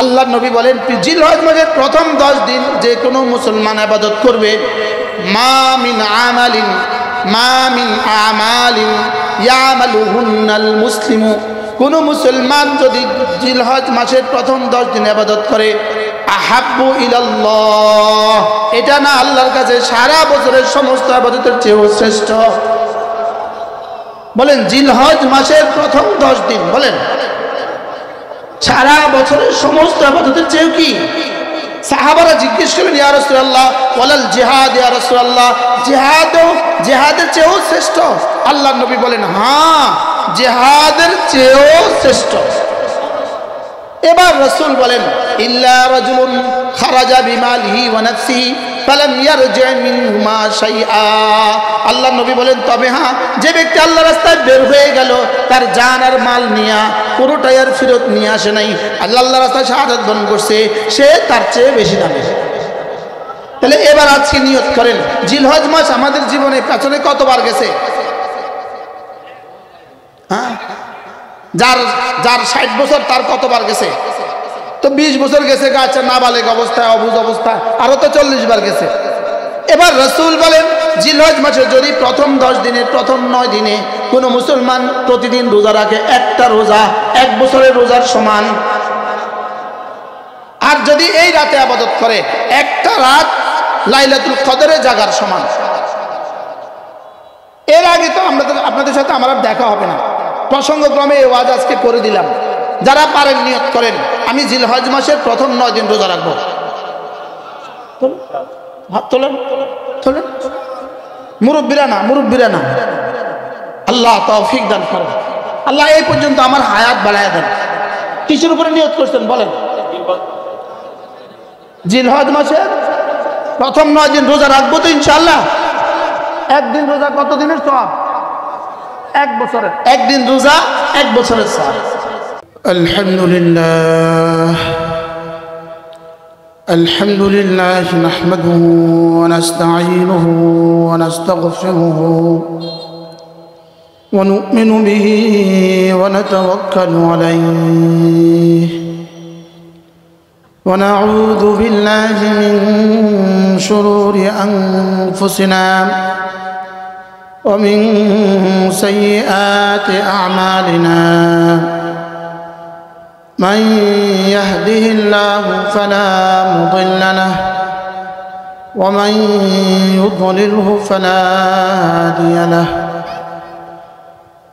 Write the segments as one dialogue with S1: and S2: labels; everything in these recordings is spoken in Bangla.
S1: আল্লাহর নবী বলেন জিলহজ মাসের প্রথম 10 দিন যে কোনো মুসলমান ইবাদত করবে মা মিন আমালিন ইয়ামালুহুন্নাল মুসলিমু, কোন মুসলমান যদি জিলহজ মাসের প্রথম 10 দিন ইবাদত করে আহাব্বু ইলাল্লাহ, এটা না আল্লাহর কাছে সারা বছরের সমস্ত ইবাদতের চেয়েও শ্রেষ্ঠ। বলেন জিলহজ মাসের প্রথম 10 দিন, বলেন সারা বছরের সমস্ত ইবাদতের চেয়েও কি? সাহাবারা জিজ্ঞেস করলেন ইয়া রাসূলুল্লাহ ওয়ালাল জিহাদ ইয়া রাসূলুল্লাহ, জিহাদের চেয়েও শ্রেষ্ঠ? আল্লাহর নবী বলেন হ্যাঁ, জিহাদের চেয়েও শ্রেষ্ঠ। এবার রাসূল বলেন ইল্লা রাজুলুন খারাজা বিমালিহি ওয়া নাফসিহি ফালাম ইয়ারজি মিনহুমা শাইআ, আল্লাহর নবী বলেন তবে হ্যাঁ, যে ব্যক্তি আল্লাহর রাস্তায় বের হয়ে গেল তার জান আর মাল নিয়ে পুরোটাই আর ফেরত নিয়ে আসে নাই, আল্লাহর রাস্তায় শাহাদাত বরণ করছে, সে তার চেয়ে বেশি দামি। তাহলে এবার আজকে নিয়ত করেন জিলহজ মাস আমাদের জীবনে পেছনে কতবার গেছে? হ্যাঁ, যার 60 বছর তার কতবার গেছে? তো 20 বছর গেছে, আচ্ছা নাবালেগ অবস্থায় অবুঝ অবস্থায় আরো তো 40 বার গেছে। এবার রাসূল বলেন জিলহজ মাসে যদি প্রথম 10 দিনে প্রথম 9 দিনে কোন মুসলমান প্রতিদিন রোজা রাখে, একটা রোজা 1 বছরের রোজার সমান। আর যদি এই রাতে ইবাদত করে, একটা রাত লাইলাতুল কদরে জাগার সমান। এর আগে তো আপনাদের সাথে আমার আর দেখা হবে না, প্রসঙ্গক্রমে এই ওয়াজ আজকে করে দিলাম। যারা পারেন নিয়ত করেন আমি জিলহজ মাসের প্রথম 9 দিন রোজা রাখবো। হাত তোলেন, তোলেন। মুরব্বীরা না, আল্লাহ তৌফিক দান করেন। আল্লাহ এই পর্যন্ত আমার হায়াত বাড়ায় দেন। কিসের উপরে নিয়ত করছেন বলেন? জিলহজ মাসের প্রথম 9 দিন রোজা রাখবো তো ইনশাআল্লাহ। একদিন রোজা কত দিনের সওয়াব? 1 বছরের। একদিন রোজা 1 বছরের সওয়াব। الحمد لله نحمده ونستعينه ونستغفره ونؤمن به ونتوكل عليه ونعوذ بالله من شرور أنفسنا ومن سيئات أعمالنا، من يهده الله فلا مضل له ومن يضلله فلا هادي له،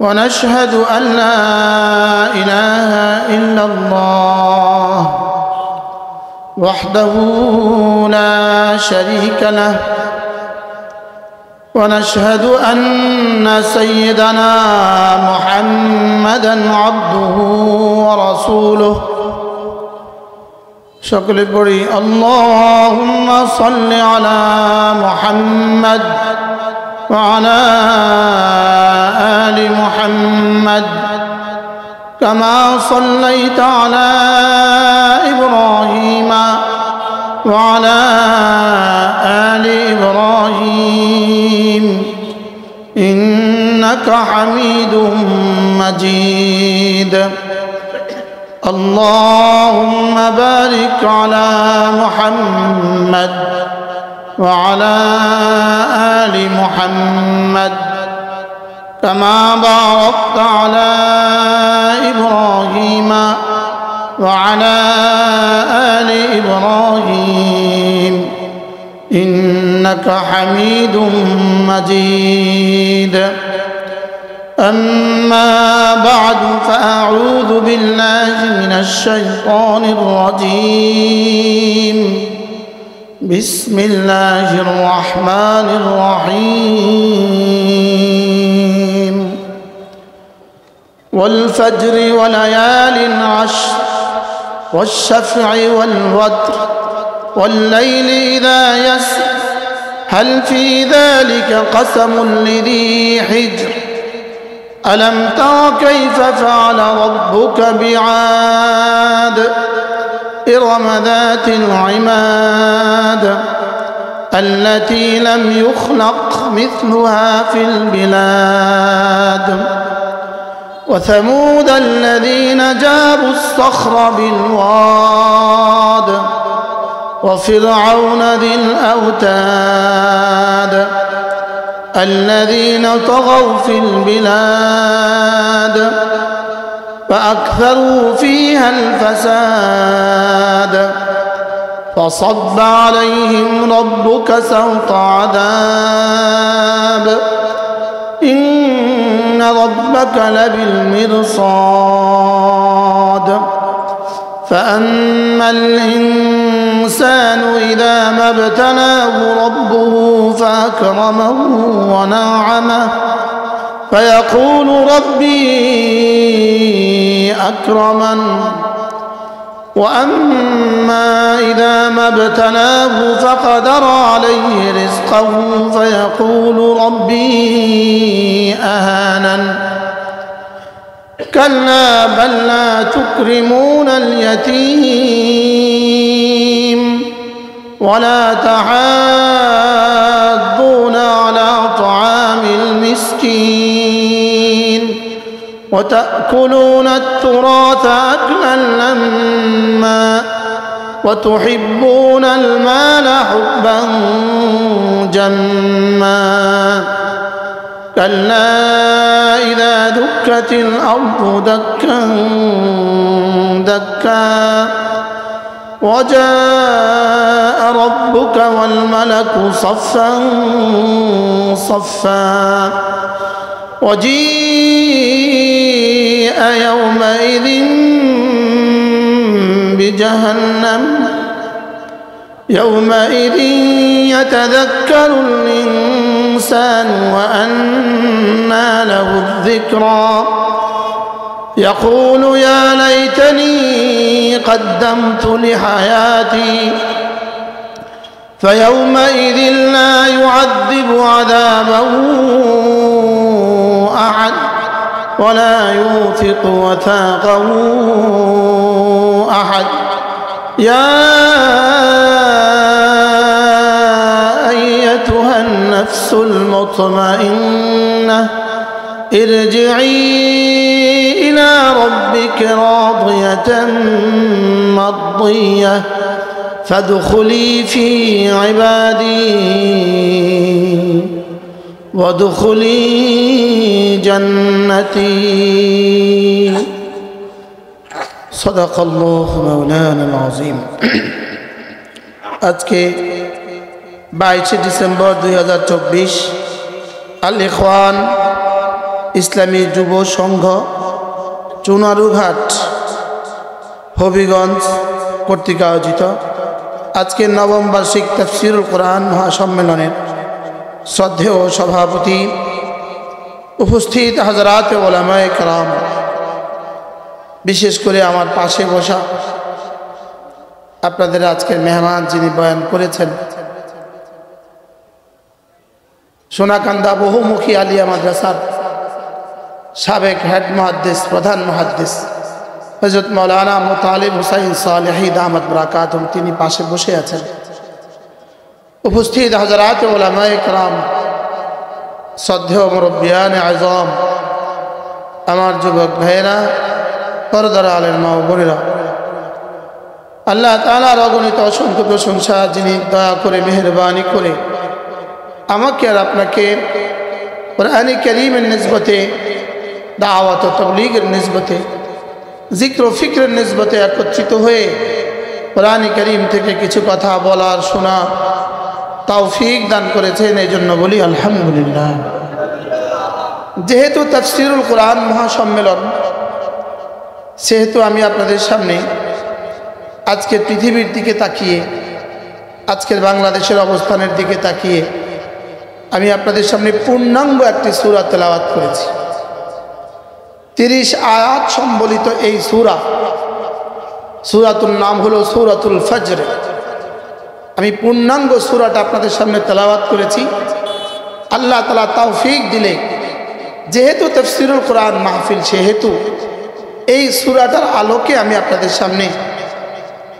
S1: ونشهد أن لا إله إلا الله وحده لا شريك له، ونشهد أن سيدنا محمدًا عبده ورسوله। সকলে পড়ি আল্লাহুম্মা সাল্লি আলা মুহাম্মাদ ওয়া আলা আলি মুহাম্মাদ কামা সাল্লাইতা আলা ইব্রাহিম ওয়া আলা আলি ইব্রাহিম ইন্নাকা হামিদুম মাজিদ। اللهم بارك على محمد وعلى آل محمد كما باركت على إبراهيم وعلى آل إبراهيم إنك حميد مجيد. أما بعد فأعوذ بالله من الشيطان الرجيم. بسم الله الرحمن الرحيم. والفجر وليال عشر والشفع والوتر والليل إذا يسر هل في ذلك قسم لذي حجر ألم تر كيف فعل ربك بعاد إرم ذات العماد التي لم يخلق مثلها في البلاد وثمود الذين جابوا الصخر بالواد وفرعون ذي الأوتاد الذين طغوا في البلاد فأكثروا فيها الفساد فصب عليهم ربك سوط عذاب إن ربك لبالمرصاد فأما الإنسان إذا ما ابتلاه ربه فأكرمه ونعمه فيقول ربي أكرمن وأما إذا ما ابتلاه فقدر عليه رزقه فيقول ربي أهانن كلا بل لا تكرمون اليتيم ولا تحاضون على طعام المسكين وتأكلون التراث أكلا لما وتحبون المال حبا جما كلا إذا دكت الأرض دكا دكا وجاء ربك والملك صفا صفا وجيء يومئذ بجهنم يومئذ يتذكر الإنسان وأنى له الذكرى يقول يا ليتني قدمت لحياتي فيومئذ لا يعذب عذابه أحد ولا يوثق وثاقه أحد يا أيتها النفس المطمئنة ارجعي إلى ربك راضية مرضية فادخلي في عبادي وادخلي جنتي صدق الله مولانا العظيم আজকে 22 ডিসেম্বর 2024 আল ইখওয়ান ইসলামী যুব সংঘ চুনারুঘাট হবিগঞ্জ কর্তৃক আয়োজিত আজকের নবম বার্ষিক তাফসীরুল কোরআন মহাসম্মেলনের শ্রদ্ধেয় সভাপতি উপস্থিত হযরত উলামায়ে কেরাম বিশেষ করে আমার পাশে বসা আপনাদের আজকের মেহমান যিনি বয়ান করেছেন সোনাকান্দা বহুমুখী আলিয়া মাদ্রাসার সাবেক হেড মুহাদ্দিস প্রধান মুহাদ্দিস হযরত মাওলানা মুতালিব হুসাইন সালেহী দামাত বরাকাতুম তিনি পাশে বসে আছেন উপস্থিত হযরত উলামায়ে কেরাম শ্রদ্ধেয় মুরব্বিয়ানে আযম আমার যুবক ভাইয়েরা পর্দার আলের মা ও বোনেরা আল্লাহ তাআলার অগণিত অসংখ্য প্রশংসা যিনি দয়া করে মেহেরবানি করে আমাকে আর আপনাকে কোরআনে কারীমের নিসবতে দাওয়াত ও তাবলীগের নিসবতে জিক্র ও ফিকরের নিসবতে একত্রিত হয়ে কোরআনে কারীম থেকে কিছু কথা বলার শোনা তৌফিক দান করেছেন এই জন্য বলি আলহামদুলিল্লাহ। যেহেতু তাফসীরুল কোরআন মহাসম্মেলন সেহেতু আমি আপনাদের সামনে আজকের পৃথিবীর দিকে তাকিয়ে আজকের বাংলাদেশের অবস্থানের দিকে তাকিয়ে আমি আপনাদের সামনে পূর্ণাঙ্গ একটি সূরা তেলাওয়াত করেছি। 30 আয়াত সম্বলিত এই সূরাতুর নাম হলো সূরাতুল ফজর। আমি পূর্ণাঙ্গ সূরাটা আপনাদের সামনে তেলাওয়াত করেছি। আল্লাহ তাআলা তৌফিক দিলে যেহেতু তাফসীরুল কোরআন মাহফিল সেহেতু এই সূরাটার আলোকে আমি আপনাদের সামনে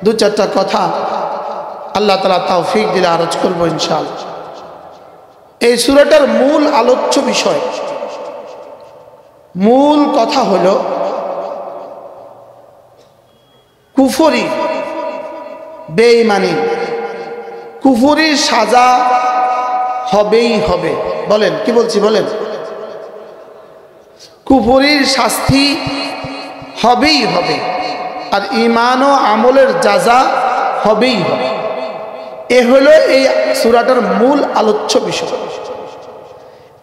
S1: দু চারটা কথা আল্লাহ তাআলা তৌফিক দিলে আরজ করব ইনশাআল্লাহ। এই সূরাটার মূল আলোচ্য বিষয় মূল কথা হলো কুফরি বেঈমানি কুফরির সাজা হবেই হবে। বলেন কি বলছি বলেন, কুফরির শাস্তি হবেই হবে, আর ঈমান ও আমলের যাজা হবেই হবে। এ হলো এই সূরাটার মূল আলোচ্য বিষয়।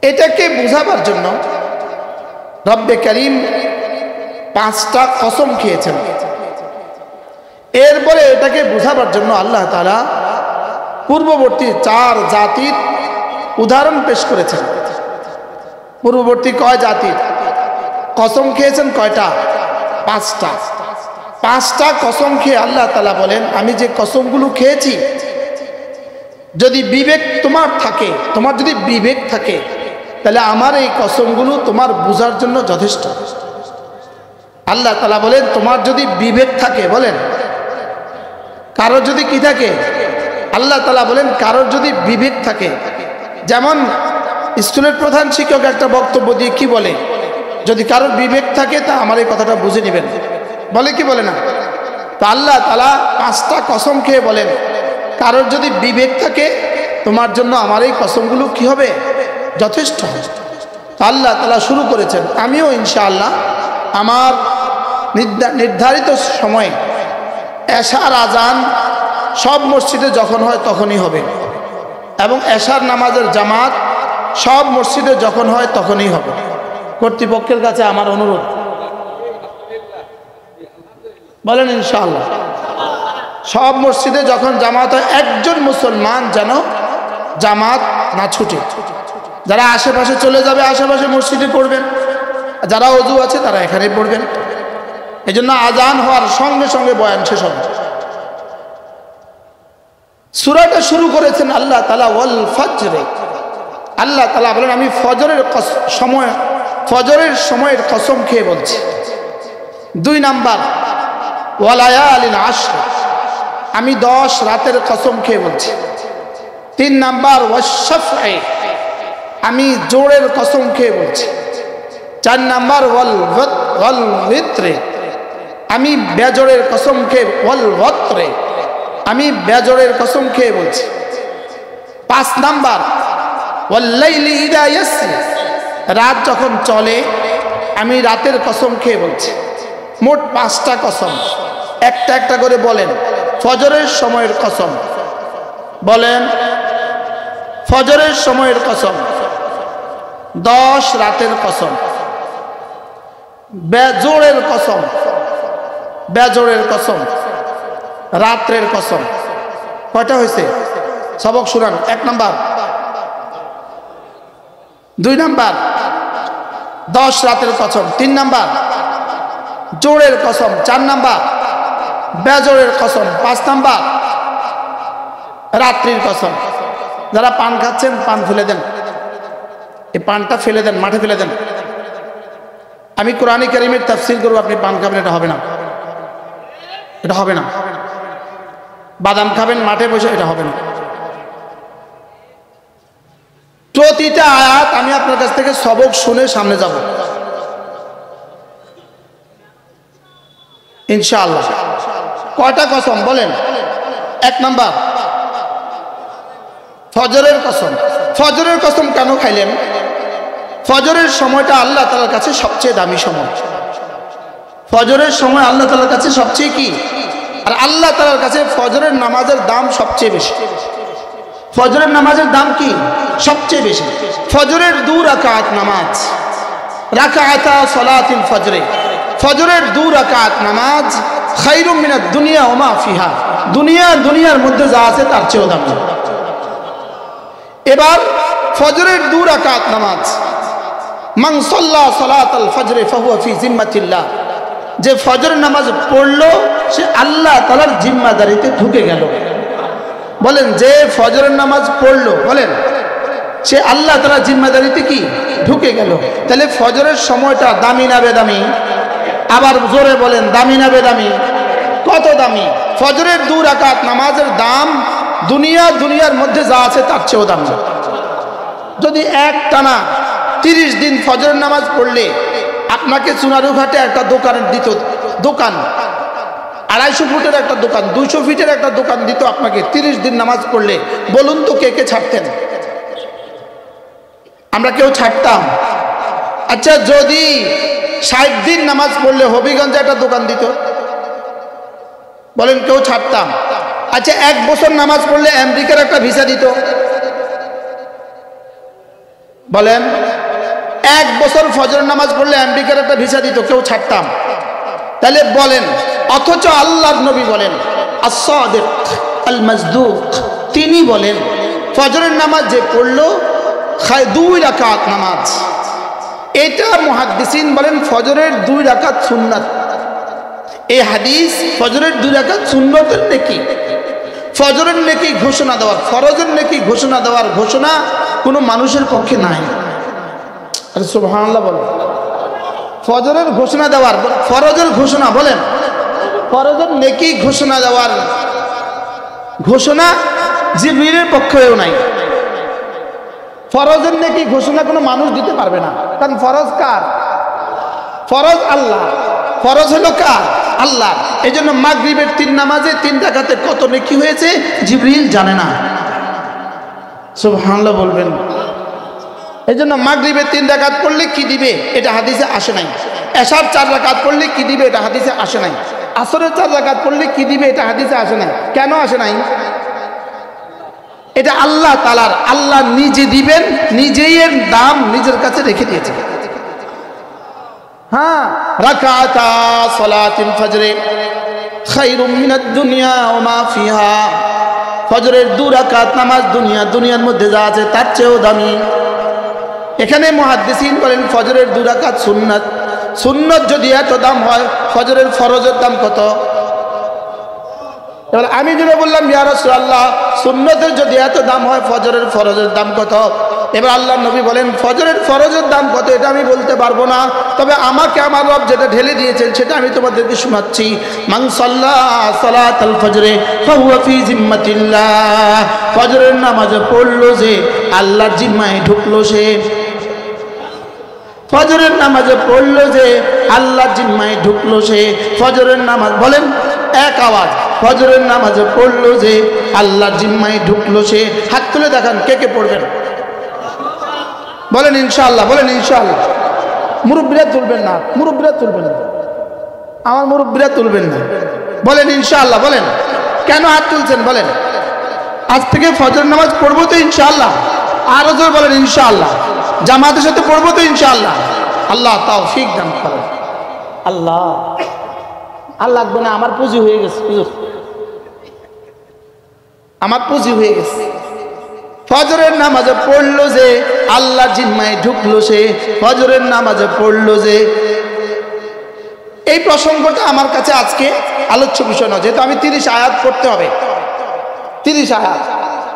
S1: এটাকে বোঝাবার জন্য রব্বে কারীম 5টা কসম খেয়েছেন। এরপরে এটাকে বোঝাবার জন্য আল্লাহ তাআলা পূর্ববর্তী 4 জাতির উদাহরণ পেশ করেছেন। পূর্ববর্তী কয় জাতির কসম খেয়েছেন? কয়টা? 5টা। 5টা কসম খেয়ে আল্লাহ তাআলা বলেন, আমি যে কসমগুলো খেয়েছি, যদি বিবেক তোমার থাকে, তোমার যদি বিবেক থাকে, তাহলে আমার এই কসমগুলো তোমার বোঝার জন্য যথেষ্ট। আল্লাহ তাআলা বলেন, তোমার যদি বিবেক থাকে, বলেন কারোর যদি কি থাকে? আল্লাহ তাআলা বলেন কারোর যদি বিবেক থাকে। যেমন স্কুলের প্রধান শিক্ষক একটা বক্তব্য দিয়ে কি বলে, যদি কারোর বিবেক থাকে তা আমার এই কথাটা বুঝে নেবেন, বলে কি বলে না? তা আল্লাহ তাআলা 5টা কসম খেয়ে বলেন, কারোর যদি বিবেক থাকে তোমার জন্য আমার এই কসমগুলো কি হবে? যথেষ্ট। আল্লাহ তাআলা শুরু করেছেন, আমিও ইনশাআল্লাহ আমার নির্ধারিত সময়ে এশার আজান সব মসজিদে যখন হয় তখনই হবে, এবং এশার নামাজের জামাত সব মসজিদে যখন হয় তখনই হবে। কর্তৃপক্ষের কাছে আমার অনুরোধ, বলেন ইনশাআল্লাহ সব মসজিদে যখন জামাত হয়, একজন মুসলমান যেন জামাত না ছুটে। যারা আশেপাশে চলে যাবে আশেপাশে মসজিদে পড়বেন, যারা ওযু আছে তারা এখানে পড়বেন। এই জন্য আজান হওয়ার সঙ্গে সঙ্গে বয়ান শেষ হবে। সূরাটা শুরু করেছেন আল্লাহ তাআলা ওয়াল ফজরে। আল্লাহ তাআলা বলেন, আমি ফজরের সময়ের কসম খেয়ে বলছি। 2 নাম্বার ওয়ালায়ালিন আশর, আমি 10 রাতের কসম খেয়ে বলছি। 3 নাম্বার ওয়াশফা'i, আমি জোড়ের কসম খেয়ে বলছি। 4 নাম্বার ওয়াল ভিতরে, আমি বেজোড়ের কসম খেয়ে, ওয়াল ওয়াতরে, আমি বেজোড়ের কসম খেয়ে বলছি। 5 নাম্বার ওয়াল লাইলি ইযা ইয়াসরি, রাত যখন চলে আমি রাতের কসম খেয়ে বলছি। মোট 5টা কসম, একটা একটা করে বলেন। ফজরের সময়ের কসম, বলেন ফজরের সময়ের কসম, 10 রাতের কসম, বেজোড়ের কসম, বেজোড়ের কসম, রাত্রের কসম। কয়টা হয়েছে? সবক শুনান। 1 নাম্বার, 2 নাম্বার 10 রাতের কসম, 3 নাম্বার জোড়ের কসম, 4 নাম্বার বেজোড়ের কসম, 5 নাম্বার রাত্রির কসম। যারা পান খাচ্ছেন পান ফেলে দেন, এই পানটা ফেলে দেন, মাঠে ফেলে দেন। আমি কোরআন কারীমের তাফসীর করব, আপনি পান খাবেন, এটা হবে না, এটা হবে না। বাদাম খাবেন মাঠে বসে, এটা হবে না। প্রতিটা আয়াত আমি আপনার কাছ থেকে সবক শুনে সামনে যাব ইনশাআল্লাহ। কয়টা কসম বলেন? 1 নাম্বার ফজরের কসম। ফজরের কসম কেন খাইলেন? ফজরের সময়টা আল্লাহ তাআলার কাছে সবচেয়ে দামি সময়। ফজরের সময় আল্লাহ তাআলার কাছে সবচেয়ে কি? আর আল্লাহ তাআলার কাছে ফজরের নামাজের দাম সবচেয়ে বেশি। ফজরের নামাজের দাম কি? সবচেয়ে বেশি। ফজরের 2 রাকাত নামাজ, রাকাতা সালাতুল ফজরে, ফজরের 2 রাকাত নামাজ খায়রুম মিনাদ দুনিয়া ওয়া মা ফিহা, দুনিয়ার মধ্যে যা আছে তার চেয়েও দামি। এবার ফজরের 2 রাকাত নামাজ, মান সাল্লা সালাতাল ফজরে ফাহুয়া ফি জিম্মাতিল্লাহ, যে ফজর নামাজ পড়লো সে আল্লাহ তাআলার জিম্মাদারিতে ঢুকে গেল। বলেন, যে ফজরের নামাজ পড়লো, বলেন সে আল্লাহ তাআলার জিম্মাদারিতে কি ঢুকে গেল। তাহলে ফজরের সময়টা দামি না বেদামি? আবার জোরে বলেন, দামি না বেদামি? কত দামি? ফজরের 2 রাকাত নামাজের দাম দুনিয়ার মধ্যে যা আছে তার চেয়েও দাম। যদি একটানা 30 দিন ফজরের নামাজ পড়লে আপনাকে চুনারুঘাটে একটা দোকানের দিত, দোকান 250 ফুটের একটা দোকান, 200 ফিটের একটা দোকান দিত আপনাকে 30 দিন নামাজ পড়লে, বলুন তো কে কে ছাড়তেন? আমরা কেউ ছাড়তাম? আচ্ছা, যদি 60 দিন নামাজ পড়লে হবিগঞ্জে একটা দোকান দিত, বলেন কেউ ছাড়তাম? আচ্ছা, 1 বছর নামাজ পড়লে আমেরিকার একটা ভিসা দিত, বলেন? 1 বছর ফজর নামাজ পড়লে আমেরিকার একটা ভিসা দিত, কেউ ছাড়তাম? তাহলে বলেন, অথচ আল্লাহর নবী বলেন as-সাদিক আল-মাসদুক, তিনি বলেন ফজরের নামাজ যে পড়লো 2 রাকাত নামাজ, এটা মুহাদ্দিসিন বলেন ফজরের 2 রাকাত সুন্নাত। এই হাদিস ফজরের 2 রাকাত সুন্নতের নেকি, ফজরের নেকি ঘোষণা দেওয়ার, ফরজের নেকি ঘোষণা দেওয়ার ঘোষণা কোনো মানুষের পক্ষে নাই। আরে সুবহানাল্লাহ বলেন। ফজরের ঘোষণা দেওয়ার, ফরজের ঘোষণা, বলেন ফরজের নেকি ঘোষণা দেওয়ার ঘোষণা জিবরিলের পক্ষেও নাই। ফরজের নেকি ঘোষণা কোনো মানুষ দিতে পারবে না, কারণ ফরজ কার? ফরজ আল্লাহ, ফরজ হলো কার? আল্লাহ। এই জন্য মাগরিবের 3 নামাজে 3 রাকাতে কত নেকি হয়েছে জিবরিল জানে না। সুবহানাল্লাহ বলবেন। এই জন্য মাগরিবের 3 রাকাত পড়লে কি দিবে এটা হাদিসে আসে নাই। এশার 4 রাকাত পড়লে কি দিবে এটা হাদিসে আসে নাই। আসরের 4 রাকাত পড়লে কি দিবে এটা হাদিসে আসে নাই। কেন আসে নাই? এটা আল্লাহ তাআলার, আল্লাহ নিজে দিবেন, নিজেই এর দাম নিজের কাছে রেখে দিয়েছে। হ্যাঁ, রাকাতা সালাতুল ফজরে খায়রুম মিনাদ দুনিয়া ওয়া মা ফিহা, ফজরের 2 রাকাত নামাজ দুনিয়ার মধ্যে যা আছে তার চেয়েও দামি। এখানে মুহাদ্দিসিন বলেন ফজরের 2 রাকাত সুন্নাত, সুন্নাত যদি এত দাম হয় ফজরের ফরজের দাম কত? এবার আমি যেটা বললাম ইয়া রাসূলুল্লাহ, সুন্নতের যদি এত দাম হয় ফজরের ফরজের দাম কত? এবার আল্লাহর নবী বলেন ফজরের ফরজের দাম কত এটা আমি বলতে পারবো না, তবে আমাকে আমার রব যেটা ঢেলে দিয়েছেন সেটা আমি তোমাদেরকে শোনাচ্ছি। মান সাল্লা সালাতাল ফজরে ফাহুয়া ফি জিম্মাতিল্লাহ, ফজরের নামাজ পড়লো যে আল্লাহর জিম্মায় ঢুকলো সে। ফজরের নামাজে পড়লো যে আল্লাহর জিম্মায় ঢুকলো সে। ফজরের নামাজ, বলেন এক আওয়াজ, ফজরের নামাজে পড়লো যে আল্লাহর জিম্মায় ঢুকলো সে। হাত তুলে দেখান কে কে পড়বেন, বলেন ইনশাআল্লাহ, বলেন ইনশাআল্লাহ। মুরব্বীরা তুলবেন না, মুরব্বীরা তুলবেন না, আমার মুরব্বীরা তুলবেন না, বলেন ইনশাআল্লাহ। বলেন কেন হাত তুলছেন বলেন? আজ থেকে ফজর নামাজ পড়বো তো ইনশাআল্লাহ, আরো জোর বলেন ইনশাআল্লাহ। জামাতের সাথে পড়বো তো ইনশাআল্লাহ। আল্লাহ তৌফিক দান করেন। আল্লাহ আর লাগবে না, আমার পুঁজি হয়ে গেছে, আমার পুঁজি হয়ে গেছে। ফজরের নামাজে পড়লো যে আল্লাহর জিম্মায় ঢুকলো সে, ফজরের নামাজে পড়লো যে। এই প্রসঙ্গটা আমার কাছে আজকে আলোচ্য বিষয় নয়, যেহেতু আমি 30 আয়াত পড়তে হবে, 30 আয়াত,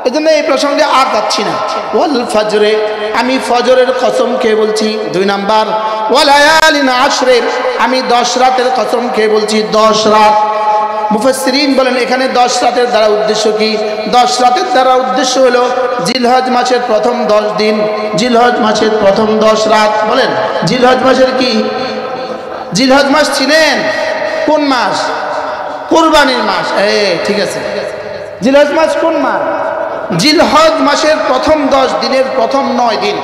S1: এই জন্য এই প্রসঙ্গে আর যাচ্ছি না। ওয়াল ফজরে, আমি ফজরের কসম খেয়ে বলছি। 2 নাম্বার, ওয়ালায়ালিন আশরের, আমি 10 রাতের কসম খেয়ে বলছি, 10 রাত। মুফাসসিরিন বলেন এখানে 10 রাতের দ্বারা উদ্দেশ্য কি? 10 রাতের দ্বারা উদ্দেশ্য হলো জিলহজ মাসের প্রথম 10 দিন, জিলহজ মাসের প্রথম 10 রাত। বলেন জিলহজ মাসের কি? জিলহজ মাস ছিলেন কোন মাস? কুরবানির মাস। ঠিক আছে, জিলহজ মাস কোন মাস? জিলহজ মাসের প্রথম 10 দিনের প্রথম 9 দিন।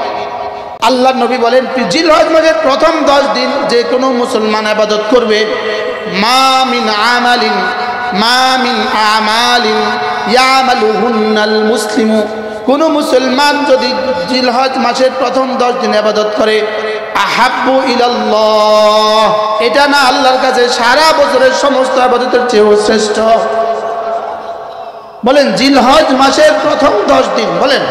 S1: আল্লাহর নবী বলেন জিলহজ মাসের প্রথম 10 দিন যে কোনো মুসলমান ইবাদত করবে, মা মিন আমালিন ইয়ামালুহুন্নাল মুসলিমু, কোন মুসলমান যদি জিলহজ মাসের প্রথম 10 দিন ইবাদত করে, আহাব্বু ইলাল্লাহ, এটা না আল্লাহর কাছে সারা বছরের সমস্ত ইবাদতের চেয়েও শ্রেষ্ঠ। বলেন জিলহজ মাসের প্রথম 10 দিন, বলেন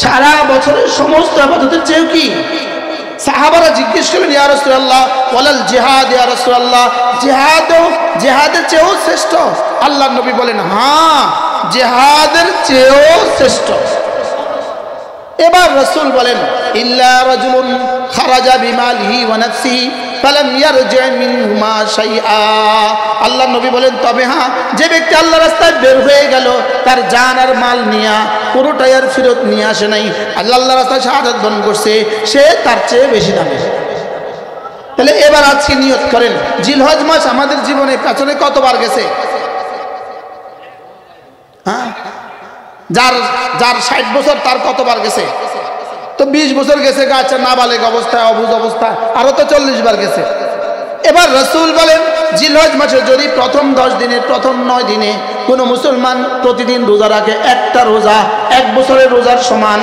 S1: সারা বছরের সমস্ত ইবাদতের চেয়েও কি? সাহাবারা জিজ্ঞেস করলেন ইয়া রাসূলুল্লাহ ওয়ালাল জিহাদ ইয়া রাসূলুল্লাহ, জিহাদের চেয়েও শ্রেষ্ঠ? আল্লাহর নবী বলেন হ্যাঁ, জিহাদের চেয়েও শ্রেষ্ঠ। এবার রাসূল বলেন ইল্লা রাজুলুন খারাজা বিমালিহি ওয়া নাফসিহি ফালাম ইয়ারজি মিনহুমা শাইআ, আল্লাহর নবী বলেন তবে হ্যাঁ, যে ব্যক্তি আল্লাহর রাস্তায় বের হয়ে গেল তার জান আর মাল নিয়া পুরোটাই আর ফেরত নিয়ে আসে নাই, আল্লাহর রাস্তায় শাহাদাত বরণ করছে, সে তার চেয়ে বেশি দামি। তাহলে এবার আজকে নিয়ত করেন, জিলহজ মাস আমাদের জীবনে পেছনে কতবার গেছে? হ্যাঁ, যার 60 বছর তার কতবার গেছে? তো 20 বছর গেছে, গাছে নাবালেগ অবস্থায়, অবুঝ অবস্থায়, আরো তো 40 বার গেছে। এবার রাসূল বলেন জিলহজ মাসে যদি প্রথম 10 দিনে, প্রথম 9 দিনে কোনো মুসলমান প্রতিদিন রোজা রাখে, একটা রোজা 1 বছরের রোজার সমান।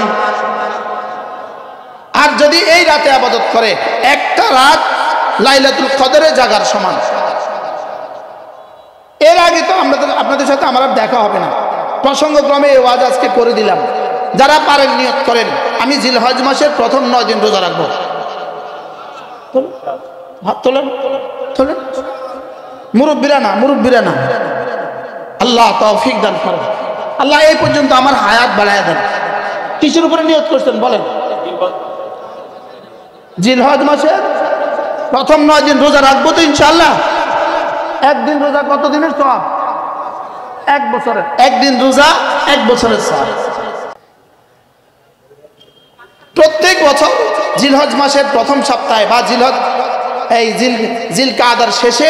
S1: আর যদি এই রাতে ইবাদত করে, একটা রাত লাইলাতুল কদরে জাগার সমান। এর আগে তো আপনাদের সাথে আমার দেখা হবে না, প্রসঙ্গক্রমে এই ওয়াজ আজকে করে দিলাম। যারা পারেন নিয়ত করেন, আমি জিলহজ মাসের প্রথম 9 দিন রোজা রাখবো। হাত তোলেন, তোলেন। মুরব্বীরা না, আল্লাহ তৌফিক দান করেন। আল্লাহ এই পর্যন্ত আমার হায়াত বাড়ায় দেন। কিসের উপরে নিয়ত করছেন বলেন? জিলহজ মাসের প্রথম 9 দিন রোজা রাখবো তো ইনশাআল্লাহ। একদিন রোজা কত দিনের সওয়াব? 1 বছরের। একদিন রোজা 1 বছরের সওয়াব। প্রত্যেক বছর জিলহজ মাসের প্রথম সপ্তাহে বা জিলকাদার শেষে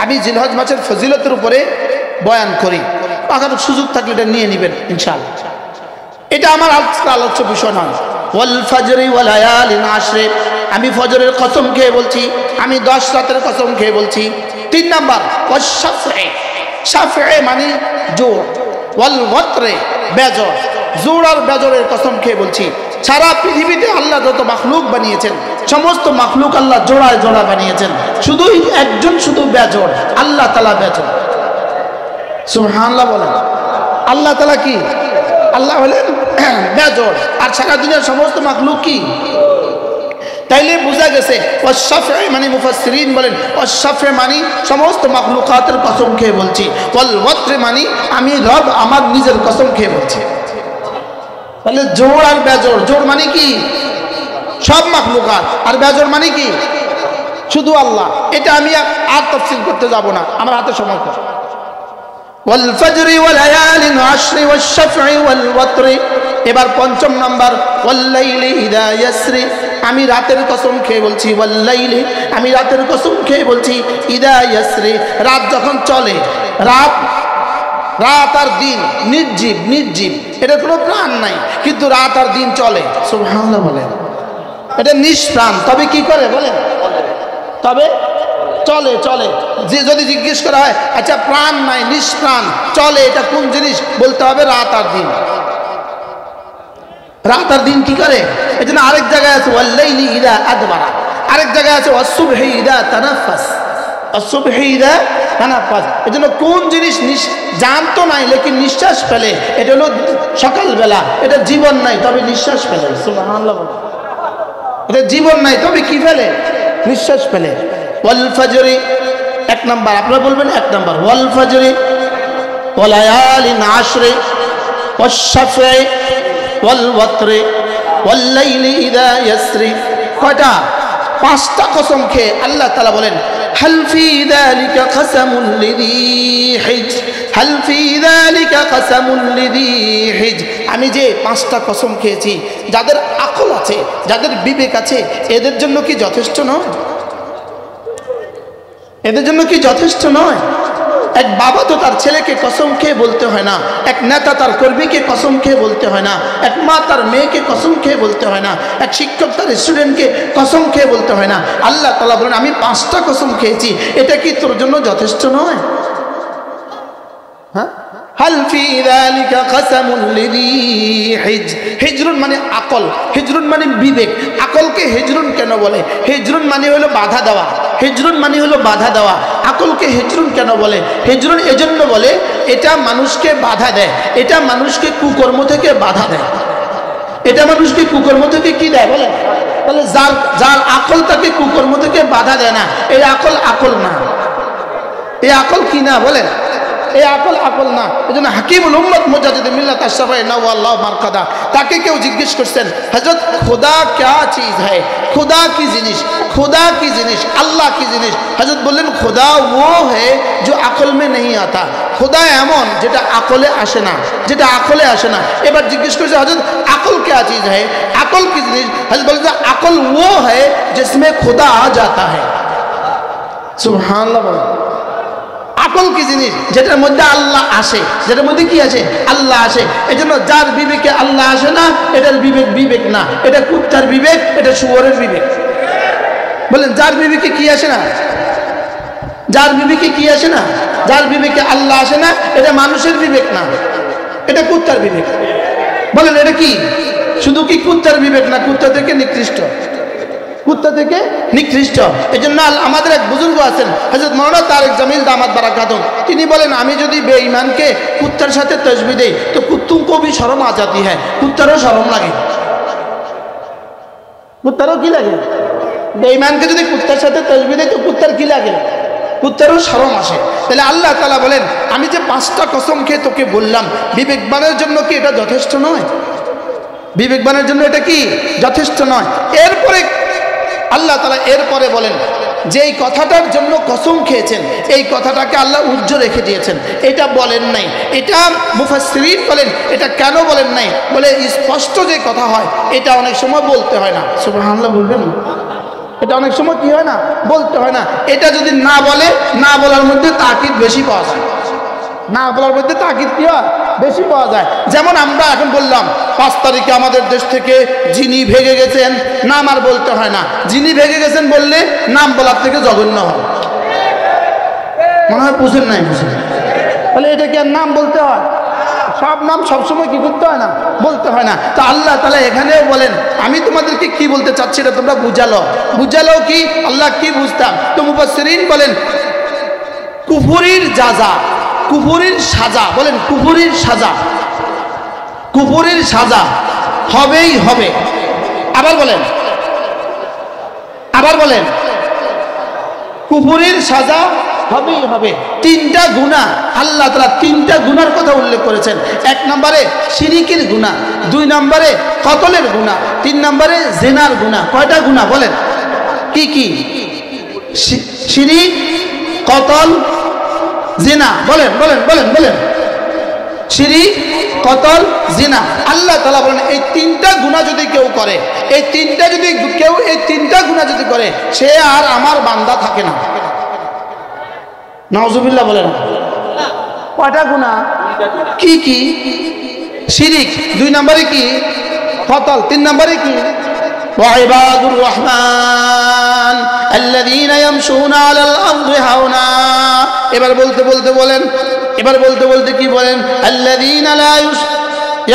S1: আমি জিলহজ মাসের ফজিলতের উপরে বয়ান করি। আগার সুযোগ থাকলে এটা নিয়ে নেবেন ইনশাআল্লাহ। এটা আমার আলোচ্য বিষয় নয়। ওয়াল ফাজরি ওয়া লায়ালিন আশরে, আমি ফজরের কসম খেয়ে বলছি, আমি 10 রাতের কসম খেয়ে বলছি। 3 নাম্বার ওয়াশ শাফঈ, শাফঈ মানে জোড়, ওয়াল ওয়াতরে বেজর, জোড় আর বেজরের কসম খেয়ে বলছি। সারা পৃথিবীতে আল্লাহ যত মাখলুক বানিয়েছেন, সমস্ত মাখলুক আল্লাহ জোড়ায় জোড়া বানিয়েছেন, শুধু একজন শুধু বেজর, আল্লাহ তাআলা বেজর। সুবহানাল্লাহ বলেন। আল্লাহ তাআলা কি? আল্লাহ হলেন বেজর, আর সারা দুনিয়ার সমস্ত মাখলুক কি? তাইলে বোঝা গেছে ওয়াশ-শাফঈ মানে মুফাসসিরিন বলেন ওয়াশ-শাফঈ মানে সমস্ত মাখলুকাতের কসম খেয়ে বলছি, ওয়াল ওয়াতর মানে আমি রব আমার নিজের কসম খেয়ে বলছি। তাহলে জোড় আর বেজর, জোড় মানে কি? সব মাখলুকাত, আর বেজর মানে কি? শুধু আল্লাহ। এটা আমি আর তাফসীর করতে যাব না, আমার হাতে সময় কম। ওয়াল ফাজরি ওয়া লায়ালিন আশরি ওয়াশ শাফঈ ওয়াল ওয়াতরি। এবার 5 নাম্বার ওয়াল লাইলি ইযা ইয়াসরি, আমি রাতের কসম খেয়ে বলছি, ওয়াল লাইলি আমি রাতের কসম খেয়ে বলছি, ইযা ইয়াসরি রাত যখন চলে, রাত আর দিন নির্জীব, এটা কোনো প্রাণ নাই, কিন্তু রাত আর দিন চলে। সুবহানাল্লাহ বলেন। এটা নিষ্প্রাণ, তবে কি করে বলেন? তবে চলে। যে যদি জিজ্ঞেস করা হয় আচ্ছা প্রাণ নাই নিষ্প্রাণ চলে, এটা কোন জিনিস? বলতে হবে রাত আর দিন। রাত আর দিন কি করে? এজন্য আরেক জায়গায় আছে ওয়াল লাইলি ইযা আদবারা, আরেক জায়গায় আছে ওয়াস সুবহি ইযা তানাফাস, আস-সুবহি ইযা তানাফাস। এজন্য কোন জিনিস জানতো নাই লেকিন নিঃশ্বাস ফেলে, এটা হলো সকালবেলা। এটা জীবন নাই তবে নিঃশ্বাস ফেলে। সুবহানাল্লাহ। এটা জীবন নাই তবে কি ফেলে? নিঃশ্বাস ফেলে। ওয়াল ফাজরি 1 নাম্বার, আপনারা বলবেন 1 নাম্বার ওয়াল ফাজরি ওয়া লায়ালিন আশরি ওয়াশ শাফঈ ওয়াল ওয়াতরি ওয়াল লাইলি ইযা ইয়াসরি। কয়টা? 5টা কসম খেয়ে আল্লাহ তাআলা বলেন হাল ফি যালিকা কাসামুল লিযী হিজ, হাল ফি যালিকা কাসামুল লিযী হিজ। আমি যে 5টা কসম খেয়েছি, যাদের আকল আছে, যাদের বিবেক আছে, এদের জন্য কি যথেষ্ট নয়? এদের জন্য কি যথেষ্ট নয়? এক বাবা তো তার ছেলেকে কসম খেয়ে বলতে হয় না, এক নেতা তার কর্মীকে কসম খেয়ে বলতে হয় না, এক মা তার মেয়েকে কসম খেয়ে বলতে হয় না, এক শিক্ষক তার স্টুডেন্টকে কসম খেয়ে বলতে হয় না। আল্লাহ তাআলা বলেন আমি 5টা কসম খেয়েছি, এটা কি তোর জন্য যথেষ্ট নয়? হ্যাঁ, হাল ফি যালিকা কাসামুল লিযী হিজ। হিজরুন মানে আকল, হিজরুন মানে বিবেক। আকলকে হিজরুন কেন বলে? হিজরুন মানে হলো বাধা দেওয়া, হিজরুন মানে হলো বাধা দেওয়া। আকলকে হিজরুন কেন বলে? হিজরুন এজন্য বলে এটা মানুষকে বাধা দেয়, এটা মানুষকে কুকর্ম থেকে বাধা দেয়, এটা মানুষকে কুকর্ম থেকে কি দেয় বলে? তাহলে যার আকল তাকে কুকর্ম থেকে বাধা দেয় না, এই আকল না। এই আকল কি না বলেন? এই আকল না। এজন্য হাকিমুল উম্মত মুজাদ্দিদ মিল্লাত আশরাফে নওয়াল্লাহ মারকাদা, তাকে কেউ জিজ্ঞেস করছেন হযরত খুদা क्या चीज है, खुदा की जिनिस, खुदा की जिनिस, अल्लाह की जिनिस। हजरत बोलें खुदा वो है जो अकल में नहीं आता। खुदा एमन जेटा अकले आसे ना, जेटा अकले आसे ना। एबार जिज्ञेस करছে हजरत अकल क्या चीज है, अकल की जिनिस। हजरत बोलें अकल वो है जिसमें खुदा आ जाता है। সুবহানাল্লাহ। আকল কি জিনিস? যেটার মধ্যে আল্লাহ আসে, যেটার মধ্যে কি আছে? আল্লাহ আসে। এই জন্য যার বিবেকে আল্লাহ আসে না, এটার বিবেক না, এটা কুত্তার বিবেক, এটা শুয়োরের বিবেক। বলেন যার বিবেকে কি আসে না? যার বিবেকে কি আসে না? যার বিবেকে আল্লাহ আসে না, এটা মানুষের বিবেক না, এটা কুত্তার বিবেক। বলেন এটা কি? শুধু কি কুত্তার বিবেক না? কুত্তা থেকে নিকৃষ্ট, কুত্তা থেকে নিকৃষ্ট। এই জন্য আমাদের এক বুজুর্গ আছেন, হযরত মাওলানা তারেক জামিল দামাত বারাকাতুহু, তিনি বলেন আমি যদি বেঈমানকে কুত্তার সাথে তসবিহ দেই তো কুত্তুম কো ভি শরম আ জাতি হ্যায়, কুত্তারও শরম লাগে। কুত্তারও কি লাগে? বেঈমানকে যদি কুত্তার সাথে তসবিহ দেই তো কুত্তার কি লাগে? কুত্তারও শরম আসে। তাহলে আল্লাহ তাআলা বলেন আমি যে 5টা কসম খেয়ে তোকে বললাম, বিবেকবানের জন্য কি এটা যথেষ্ট নয়? বিবেকবানের জন্য এটা কি যথেষ্ট নয়? এরপরে আল্লাহ তাআলা এরপরে বলেন যে এই কথাটার জন্য কসম খেয়েছেন, এই কথাটাকে আল্লাহ উজ্জ্বল রেখে দিয়েছেন, এটা বলেন নাই। এটা মুফাসসিরিন বলেন এটা কেন বলেন নাই? বলে স্পষ্ট যে কথা হয় এটা অনেক সময় বলতে হয় না। সুবহানাল্লাহ বলবেন? এটা অনেক সময় কি হয় না? বলতে হয় না। এটা যদি না বলে, না বলার মধ্যে তাকিদ বেশি পাওয়া যায়, না বলার মধ্যে তাকিদ কি হয়? বেশি পাওয়া যায়। যেমন আমরা এখন বললাম 5 তারিখে আমাদের দেশ থেকে যিনি ভেগে গেছেন, নাম আর বলতে হয় না। যিনি ভেগে গেছেন বললে নাম বলার থেকে জঘন্য হয়। মনে হয় বুঝেন নাই? বুঝেন? তাহলে এটা কি আর নাম বলতে হয়? সব নাম সবসময় কি করতে হয় না? বলতে হয় না। তো আল্লাহ তাআলা এখানেও বলেন আমি তোমাদেরকে কি বলতে চাচ্ছি এটা তোমরা বুঝালো কি? আল্লাহ কি বুঝতাম? তো মুফাসসিরিন বলেন কুফরির জাযা, কুফরির সাজা, বলেন কুফরির সাজা, কুফরির সাজা হবেই হবে। আবার বলেন কুফরির সাজা হবেই হবে। 3টা গুনাহ আল্লাহ তাআলা 3টা গুনার কথা উল্লেখ করেছেন। 1 নম্বরে শিরিকের গুনাহ, 2 নম্বরে কতলের গুনাহ, 3 নম্বরে জিনার গুনাহ। কয়টা গুনাহ বলেন? কি কি? শিরিক, কতল, জিনা। বলেন শিরিক, কতল, জিনা। আল্লাহ তাআলা বলেন এই 3টা গুনাহ যদি কেউ করে, এই 3টা গুনাহ যদি করে সে আর আমার বান্দা থাকে না। নাউজুবিল্লাহ বলেন। কয়টা গুনাহ? কি কি? শিরিক, 2 নম্বরে কি? কতল, 3 নম্বরে কি? ওয়াইবাদুর রহমান আল্লাযীনা ইয়ামশুনা আলাল আরদি হাওনা। এবার বলতে কি বলেন? আল্লাযীনা লা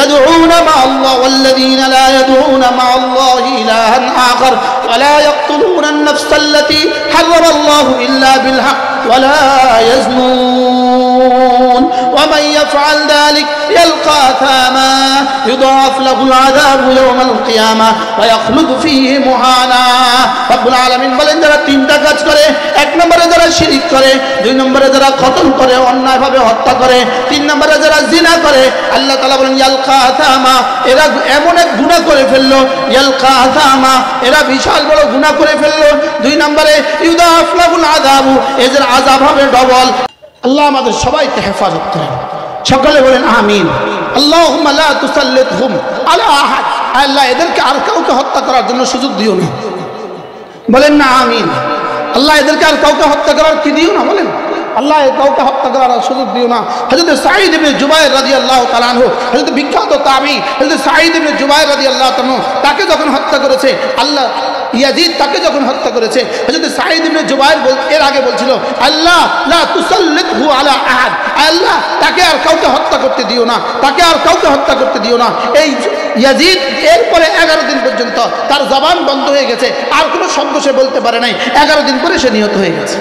S1: يدعون مع الله والذين لا يدعون مع الله إلها آخر ولا يقتلون النفس التي حرم الله إلا بالحق ولا يزنون ومن يفعل ذلك يلقى أثاما يضاعف له العذاب يوم القيامة ويخلد فيه مهانا। رب العالمين বলেন যারা 3টা কাজ করে, 1 নম্বরে যারা শিরক করে, 2 নম্বরে যারা কতল করে, অন্যায়ভাবে হত্যা করে, 3 নম্বরে যারা জিনা করে, আল্লাহ তাআলা বলেন ইয়ালকা আথামা, এরা এমন এক গুনাহ করে ফেললো, ইয়ালকা আথামা এরা বিশাল বড় গুনাহ করে ফেললো। 2 নম্বরে ইউদাফ লাহুল আযাবু, এদের আযাব হবে ডবল। আল্লাহ আমাদের সবাইকে হেফাজত করেন। সকলে বলেন আমিন। আল্লাহুম্মা লা তুসাল্লিতহুম আলা আহাদ, আল্লাহ এদেরকে আর কাউকে হত্যা করার জন্য সুযোগ দিও না। বলেন না আমিন। আল্লাহ এদেরকে আর কাউকে হত্যা করার কি দিও না। বলেন আল্লাহ কাউকে হত্যা করার সুযোগ দিও না। হযরত সাঈদ ইবনে জুবায়ের রাদিয়াল্লাহু তাআলা আনহু, হযরত বিখ্যাত তাবী হযরত সাঈদ ইবনে জুবায়ের রাদিয়াল্লাহু তাআলা তাকে যখন হত্যা করেছে আল্লাহ, ইয়াজিদ তাকে যখন হত্যা করেছে, হযরত সাঈদ ইবনে জুবায়ের এর আগে বলছিল আল্লাহ লা তুসাল্লিতহু আলা আহাদ, আল্লাহ তাকে আর কাউকে হত্যা করতে দিও না, তাকে আর কাউকে হত্যা করতে দিও না। এই ইয়াজিদ এরপরে 11 দিন পর্যন্ত তার জবান বন্ধ হয়ে গেছে, আর কোনো শব্দ সে বলতে পারে নাই। 11 দিন পরে সে নিহত হয়ে গেছে।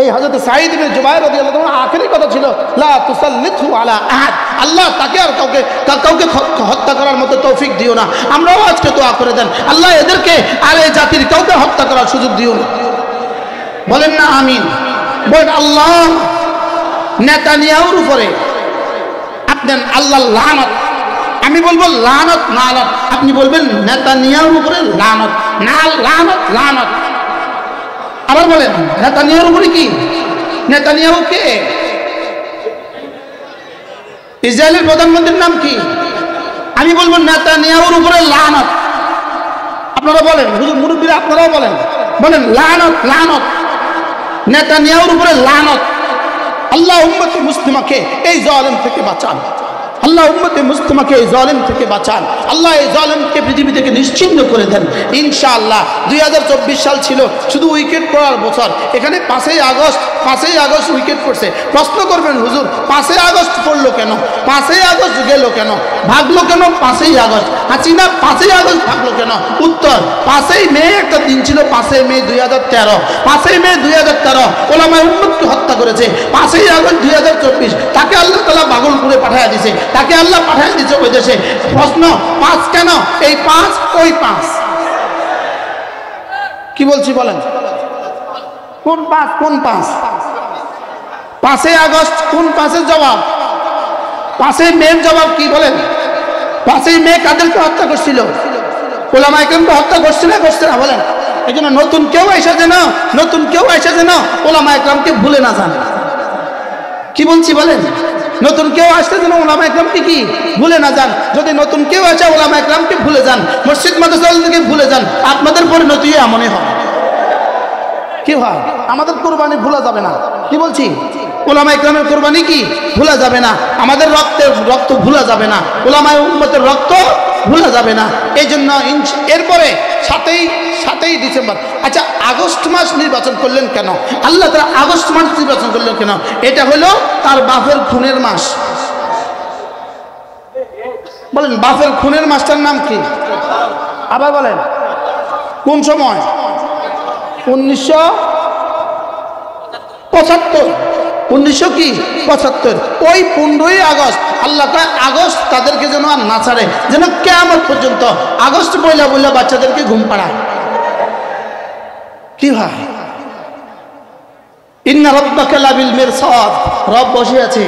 S1: এই হযরত সাঈদ ইবনে জুবায়ের রাদিয়াল্লাহু তাআলা আখেরি কথা ছিল লা তুসাল্লিতহু আলা আহাদ, আল্লাহ তাকে আর কাউকে হত্যা করার মতো তৌফিক দিও না। আমরাও আজকে দোয়া করে দেন আল্লাহ এদেরকে আর এই জাতির কাউকে হত্যা করার সুযোগ দিও না। বলেন না আমিন। বলেন আল্লাহ নেতানিয়াহুর উপরে আপনার আল্লাহর লানত, আমি বলবো লানত না লানত, আপনি বলবেন নেতানিয়াহুর উপরে লানত না লানত লানত। আবার বলেন নেতানিয়াহুর উপরে কি? নেতানিয়াহু কে? ইসরায়েলের প্রধানমন্ত্রীর নাম কি? আমি বলবো নেতানিয়াহুর উপরে লানত। আপনারা বলেন, হুজুর মুরব্বীরা আপনারাও বলেন বলেন লানত, লানত, নেতানিয়াহুর উপরে লানত। আল্লাহ উম্মতে মুসলিমাকে এই জালেম থেকে বাঁচান, আল্লাহ উম্মতে মুসলিমাকে এই জালেম থেকে বাঁচান, আল্লাহ এই জালেমকে পৃথিবী থেকে নিশ্চিহ্ন করে দেন ইনশাআল্লাহ। 2024 সাল ছিল শুধু উইকেট পড়ার বছর। এখানে 5ই আগস্ট উইকেট পড়ছে। প্রশ্ন করবেন হুজুর 5ই আগস্ট পড়লো কেন, 5ই আগস্ট গেল কেন, ভাগলো কেন 5ই আগস্ট, হাসিনা 5ই আগস্ট ভাগলো কেন? উত্তর, 5ই মে একটা দিন ছিল, 5ই মে 2013, 5ই মে 2013 ওলামায়ে উম্মতকে হত্যা করেছে। 5ই আগস্ট 2024 তাকে আল্লাহ তাআলা ভাগলপুরে পাঠিয়ে দিয়েছে, তাকে আল্লাহ পাঠিয়ে দিয়েছে ওই দেশে। প্রশ্ন 5 কেন? এই 5 ওই 5 কি বলছি বলেন? কোন 5? কোন 5? 5ই আগস্ট কোন 5-এর জবাব? 5ই মের জবাব কি বলেন? 5ই মে কাদেরকে হত্যা করছিল? ওলামায়ে কেরামকে হত্যা করছে না বলেন? এই জন্য নতুন কেউ এসে যেন ওলামায়ে কেরামকে ভুলে না যান। কি বলছি বলেন? নতুন কেউ আসতে যেন ওলামায়ে কেরামকে কি ভুলে না যান। যদি নতুন কেউ আসে ওলামায়ে কেরামকে ভুলে যান, মসজিদ মাদ্রাসা থেকে ভুলে যান, আপনাদের পরিণতি এমনই হয়। কি হয়? আমাদের কোরবানি ভুলা যাবে না। কি বলছি? ওলামায়ে কেরামের কোরবানি কি ভুলা যাবে না, আমাদের রক্ত ভুলা যাবে না, ওলামায়ে উম্মতের রক্ত ভুলা যাবে না। এই জন্য এরপরে 7ই ডিসেম্বর। আচ্ছা, আগস্ট মাস নির্বাচন করলেন কেন? আল্লাহ তাআলা আগস্ট মাস নির্বাচন করলেন কেন? এটা হলো তার বাপের খুনের মাস। বলেন বাপের খুনের মাসটার নাম কি? আবার বলেন কোন সময়? 1975 ওই 15ই আগস্ট আল্লাহ তাআলা আগস্ট তাদেরকে যেন আর না ছাড়ে, যেন কিয়ামত পর্যন্ত আগস্ট বইলা বাচ্চাদেরকে ঘুম পাড়ায়। কি হয়? ইন্না রাব্বাকা লাবিল মিরসাদ, রব বসে আছে,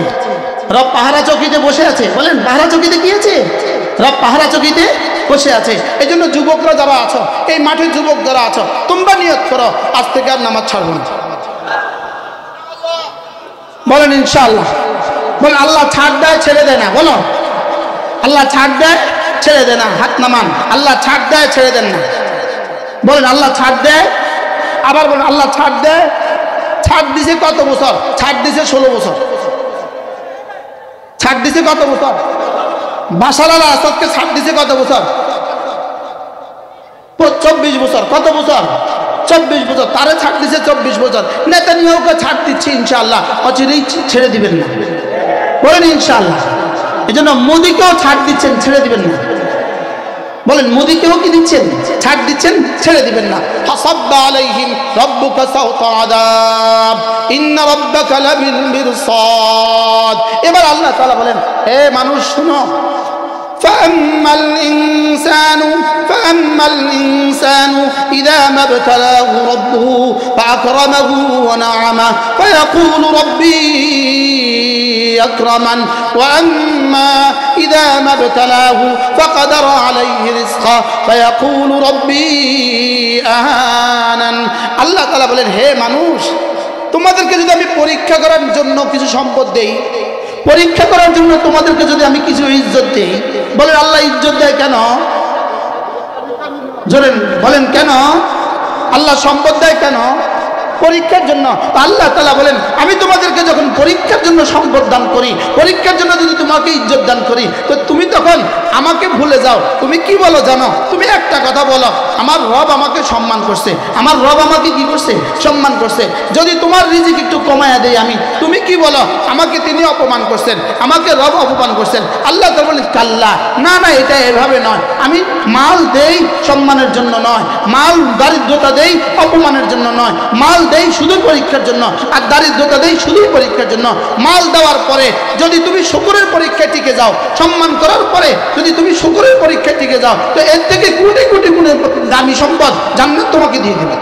S1: রব পাহারা চৌকিতে বসে আছে। বলেন পাহারা চৌকিতে কি আছে? রব পাহারা চৌকিতে বসে আছে। এই জন্য যুবকরা যারা আছো, এই মাঠে যুবক যারা আছো, তোমরা নিয়ত করো আজ থেকে আর নামাজ ছাড়বো না। বলেন ইনশাআল্লাহ। বলেন আল্লাহ ছাড় দেয় ছেড়ে দেয় না। বলো আল্লাহ ছাড় দেয় ছেড়ে দেয় না। হাত নামান। আল্লাহ ছাড় দেয় ছেড়ে দেন না। বলেন আল্লাহ ছাড় দেয়। আবার বলেন আল্লাহ ছাড় দেয়। ছাড় দিছে কত বছর? ছাড় দিছে 16 বছর। ছাড় দিছে কত বছর? বাশার আল আসাদকে ছাড় দিছে কত বছর? 24 বছর। কত বছর? 24 বছর। তারে ছাড় দিছে 24 বছর। নেতানিয়াহুকে ছাড় দিচ্ছে ইনশাআল্লাহ, অচিরেই ছেড়ে দিবেন না। বলেন ইনশাআল্লাহ। এই জন্য মোদিকেও ছাড় দিচ্ছেন, ছেড়ে দিবেন না। বলেন মোদিকেও কি দিচ্ছেন? ছাড় দিচ্ছেন, ছেড়ে দিবেন না। হাসাব্বা আলাইহিম রাব্বুকা সাওতা আযাব ইন্না রাব্বাকা লাবিল মিরসাদ। এবার আল্লাহ তাআলা বলেন, হে মানুষ শুনো, فأما الإنسان إذا ما ابتلاه ربه فأكرمه ونعمه فيقول ربي أكرمن وأما إذا ما ابتلاه فقدر عليه رزقه فيقول ربي أهانن। আল্লাহ তাআলা বলেন, হে মানুষ, তোমাদেরকে যদি আমি পরীক্ষা করার জন্য কিছু সম্পদ দেই, পরীক্ষা করার জন্য তোমাদেরকে যদি আমি কিছু ইজ্জত দেই, বলেন আল্লাহ ইজ্জত দেয় কেন? জোরেন বলেন কেন? আল্লাহ সম্পদ দেয় কেন? পরীক্ষার জন্য। আল্লাহ তাআলা বলেন, আমি তোমাদেরকে যখন পরীক্ষার জন্য সম্পদ দান করি, পরীক্ষার জন্য যদি তোমাকে ইজ্জত দান করি, তো তুমি তখন আমাকে ভুলে যাও। তুমি কি বলো জানো? তুমি একটা কথা বলো, আমার রব আমাকে সম্মান করছে, আমার রব আমাকে কি করছে? সম্মান করছে। যদি তোমার রিজিক একটু কমায়া দেই আমি, তুমি কি বলো? আমাকে তিনি অপমান করছেন, আমাকে রব অপমান করছেন। আল্লাহ তাআলা বলেন, কাল্লা, না না, এটা এভাবে নয়। আমি মাল দেই সম্মানের জন্য নয়, মাল দারিদ্রতা দেই অপমানের জন্য নয়, মাল দেই শুধু পরীক্ষার জন্য, আর দারিদ্রতা দেই শুধু পরীক্ষার জন্য। মাল দেওয়ার পরে যদি তুমি শুকরের পরীক্ষায় টিকে যাও, সম্মান করার পরে যদি তুমি শুকরের পরীক্ষায় টিকে যাও, তো এর থেকে কোটি কোটি গুণের দামি সম্পদ জান্নাত তোমাকে দিয়ে দেবে।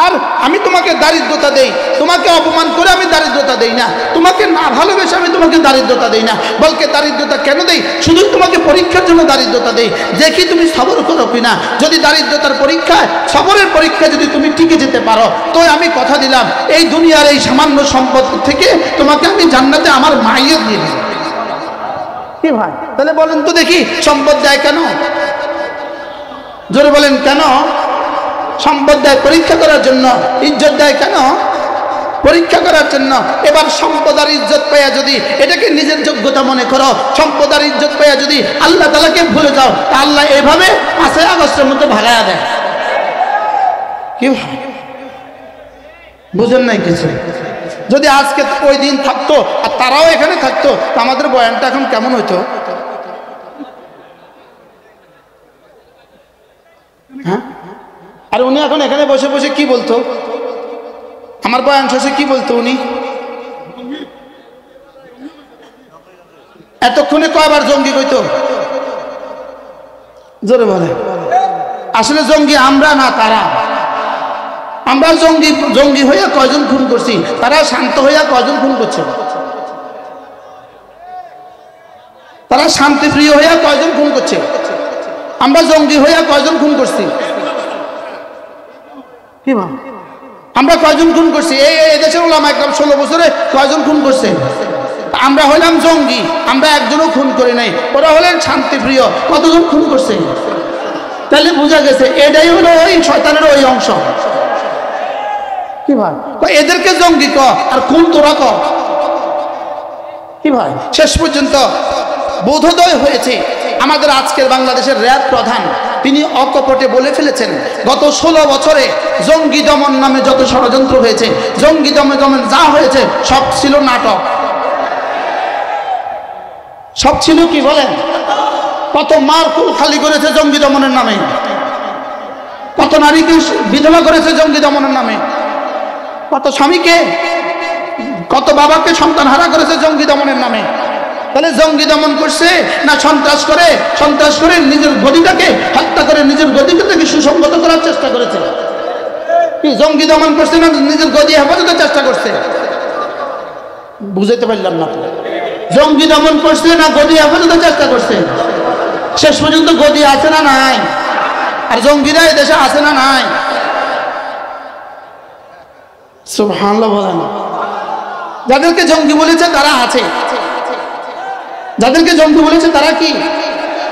S1: আর আমি তোমাকে দারিদ্রতা দেই, তোমাকে অপমান করে আমি দারিদ্রতা দেই না, তোমাকে না ভালোবেসে আমি তোমাকে দারিদ্রতা দেই না, বলকে দারিদ্রতা কেন দেই? শুধু তোমাকে পরীক্ষার জন্য দারিদ্রতা দেই, দেখি তুমি সবর করো কিনা। যদি দারিদ্রতার পরীক্ষায়, সবরের পরীক্ষায় যদি তুমি টিকে যেতে পারো, তো আমি কথা দিলাম এই দুনিয়ার এই সামান্য সম্পদ থেকে তোমাকে আমি জান্নাতে আমার মাইয়ে দিয়ে দিই। কি ভাই? তাহলে বলেন তো দেখি সম্পদ দেয় কেন? জোরে বলেন কেন? সম্পদ দেয় পরীক্ষা করার জন্য, ইজ্জত দেয় কেন? পরীক্ষা করার জন্য। এবার সম্পদ আর ইজ্জত পাইয়া যদি এটাকে নিজের যোগ্যতা মনে করো, সম্পদ আর ইজ্জত পাইয়া যদি আল্লাহ তাআলাকে ভুলে যাও, তা আল্লাহ এভাবে 5 আগস্টের মধ্যে ভাগায়া দেয়। কি ভাই বুঝেন নাই কিছু? যদি আজকে ওই দিন থাকতো আর তারাও এখানে থাকতো, তা আমাদের বয়ানটা এখন কেমন হইতো? হ্যাঁ, আর উনি এখন এখানে বসে বসে কি বলতো? আমার বয়ান শেষে কি বলতো উনি? এতক্ষণে কয়বার জঙ্গি কইতো? জোরে বলে। আসলে জঙ্গি আমরা না, তারা। আমরা জঙ্গি হইয়া কয়জন খুন করছি, তারা শান্ত হইয়া কয়জন খুন করছে? তারা শান্তিপ্রিয় হইয়া কয়জন খুন করছে? আমরা জঙ্গি হইয়া কয়জন খুন করছি? কি ভাব আমরা কয়জন খুন করছি? এই দেশের ওলামা একদম 16 বছরে কয়জন খুন করছে? আমরা হইলাম জঙ্গি, আমরা একজনও খুন করি নাই। ওরা হলেন শান্তিপ্রিয়, কতজন খুন করছে? তাহলে বোঝা গেছে এটাই হলো ওই শয়তানের ওই অংশ। কি ভাই, এদেরকে জঙ্গি ক আর খুন তোরা ক। কি ভাই, শেষ পর্যন্ত বোধোদয় হয়েছে আমাদের আজকের বাংলাদেশের র্যাব প্রধান, তিনি অকপটে বলে ফেলেছেন গত 16 বছরে জঙ্গি দমন নামে যত ষড়যন্ত্র হয়েছে, জঙ্গি দমন যা হয়েছে সব ছিল নাটক, সব ছিল কি বলেন? কত মারকুল খালি করেছে জঙ্গি দমনের নামে, কত নারীকে বিধবা করেছে জঙ্গি দমনের নামে, কত স্বামীকে, কত বাবাকে সন্তান হারা করেছে জঙ্গি দমনের নামে। তাহলে জঙ্গি দমন করছে না সন্ত্রাস করে নিজের গদিটাকে হত্যা করে নিজের গদিটাকে সুসংগত করার চেষ্টা করেছে? কি জঙ্গি দমন করছে না নিজের গদি হেফাজতের চেষ্টা করছে? বুঝাইতে পারলাম না। জঙ্গি দমন করছে না গদি হেফাজতের চেষ্টা করছে? শেষ পর্যন্ত গদি আছে না নাই? আর জঙ্গিরা এই দেশে আছে না নাই? সুবহানাল্লাহ বলেন। যাদেরকে জঙ্গি বলেছে তারা আছে, যাদেরকে জঙ্গি বলেছে তারা কি?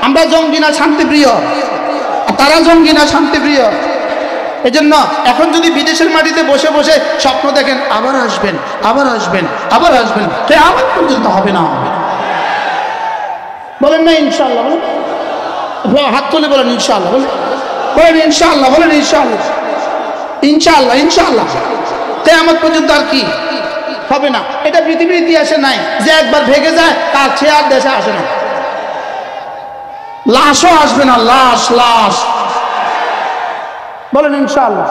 S1: আমরা জঙ্গি না শান্তিপ্রিয়, আর তারা জঙ্গি না শান্তিপ্রিয়। এজন্য এখন যদি বিদেশের মাটিতে বসে বসে স্বপ্ন দেখেন আবার আসবেন, আবার আসবেন, আবার আসবেন, কিয়ামত পর্যন্ত হবে না। বলেন না ইনশাআল্লাহ? বলেন, হাত তুলে বলেন ইনশাআল্লাহ। বলেন ইনশাআল্লাহ, বলেন ইনশাআল্লাহ, ইনশাআল্লাহ, ইনশাআল্লাহ। কিয়ামত পর্যন্ত আর কি হবে না। এটা পৃথিবীর ইতিহাসে নাই যে একবার ভেঙে যায় তার চেয়ে আর দেশে আসে না। লাশও আসবে না, লাশ। বলেন ইনশাআল্লাহ।